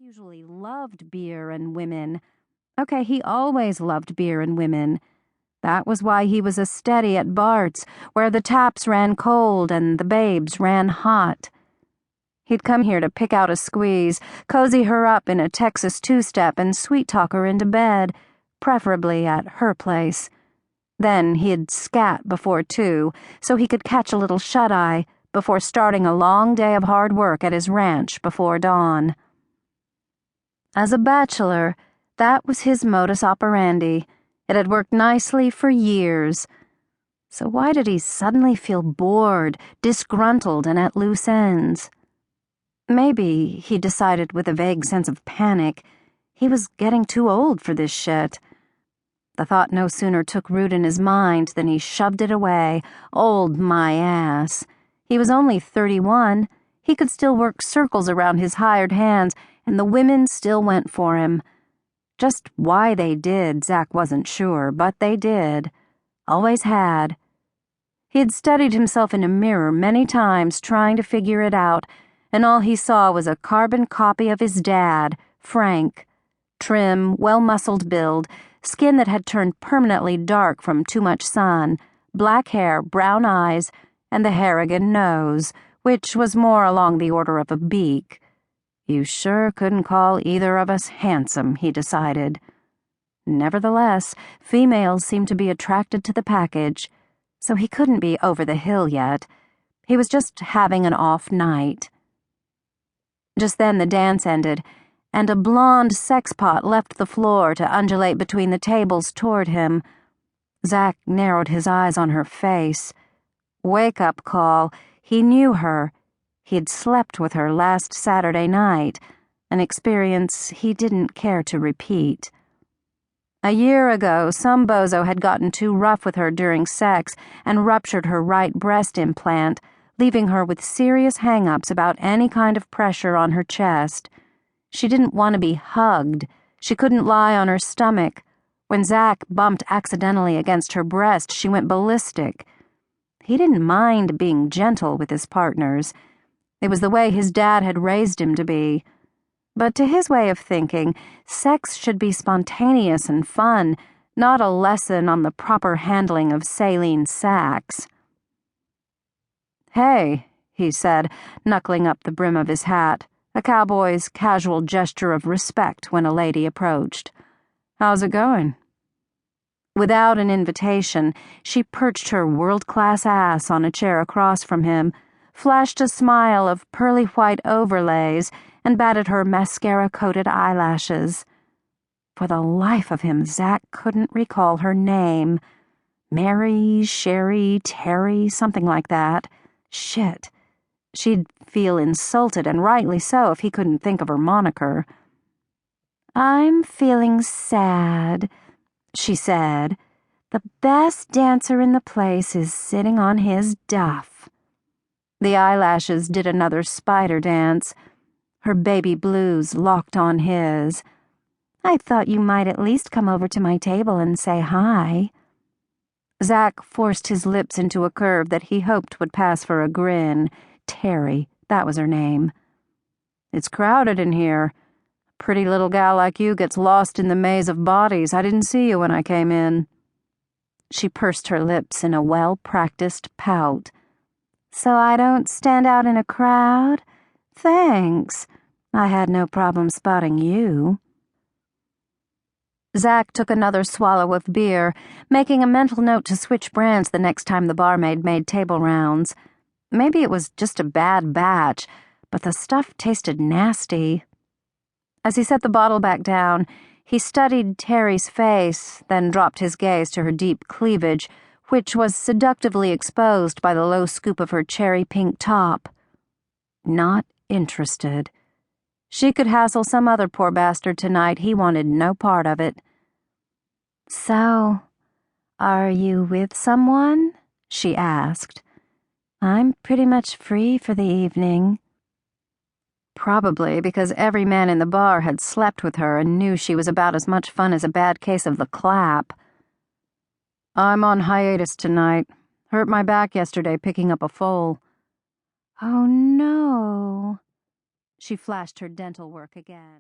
usually loved beer and women. Okay, he always loved beer and women. That was why he was a steady at Bart's, where the taps ran cold and the babes ran hot. He'd come here to pick out a squeeze, cozy her up in a Texas two-step and sweet-talk her into bed, preferably at her place. Then he'd scat before 2, so he could catch a little shut-eye before starting a long day of hard work at his ranch before dawn. As a bachelor, that was his modus operandi. It had worked nicely for years. So why did he suddenly feel bored, disgruntled, and at loose ends? Maybe, he decided with a vague sense of panic, he was getting too old for this shit. The thought no sooner took root in his mind than he shoved it away. Old my ass. He was only 31. He could still work circles around his hired hands, and the women still went for him. Just why they did, Zach wasn't sure, but they did. Always had. He had studied himself in a mirror many times trying to figure it out, and all he saw was a carbon copy of his dad, Frank. Trim, well-muscled build, skin that had turned permanently dark from too much sun, black hair, brown eyes, and the Harrigan nose, which was more along the order of a beak. You sure couldn't call either of us handsome, he decided. Nevertheless, females seemed to be attracted to the package, so he couldn't be over the hill yet. He was just having an off night. Just then the dance ended, and a blonde sexpot left the floor to undulate between the tables toward him. Zach narrowed his eyes on her face. Wake-up call. He knew her. He'd slept with her last Saturday night, an experience he didn't care to repeat. A year ago, some bozo had gotten too rough with her during sex and ruptured her right breast implant, leaving her with serious hang-ups about any kind of pressure on her chest. She didn't want to be hugged. She couldn't lie on her stomach. When Zach bumped accidentally against her breast, she went ballistic. He didn't mind being gentle with his partners. It was the way his dad had raised him to be. But to his way of thinking, sex should be spontaneous and fun, not a lesson on the proper handling of saline sacs. "Hey," he said, knuckling up the brim of his hat, a cowboy's casual gesture of respect when a lady approached. "How's it going?" Without an invitation, she perched her world-class ass on a chair across from him, flashed a smile of pearly white overlays, and batted her mascara-coated eyelashes. For the life of him, Zach couldn't recall her name. Mary, Sherry, Terry, something like that. Shit. She'd feel insulted, and rightly so, if he couldn't think of her moniker. "I'm feeling sad," she said. "The best dancer in the place is sitting on his duff." The eyelashes did another spider dance. Her baby blues locked on his. "I thought you might at least come over to my table and say hi." Zach forced his lips into a curve that he hoped would pass for a grin. Terry, that was her name. "It's crowded in here. A pretty little gal like you gets lost in the maze of bodies. I didn't see you when I came in." She pursed her lips in a well-practiced pout. "So I don't stand out in a crowd? Thanks. I had no problem spotting you." Zach took another swallow of beer, making a mental note to switch brands the next time the barmaid made table rounds. Maybe it was just a bad batch, but the stuff tasted nasty. As he set the bottle back down, he studied Terry's face, then dropped his gaze to her deep cleavage, which was seductively exposed by the low scoop of her cherry-pink top. Not interested. She could hassle some other poor bastard tonight. He wanted no part of it. "So, are you with someone?" she asked. "I'm pretty much free for the evening." Probably because every man in the bar had slept with her and knew she was about as much fun as a bad case of the clap. "I'm on hiatus tonight. Hurt my back yesterday picking up a foal." "Oh no." She flashed her dental work again.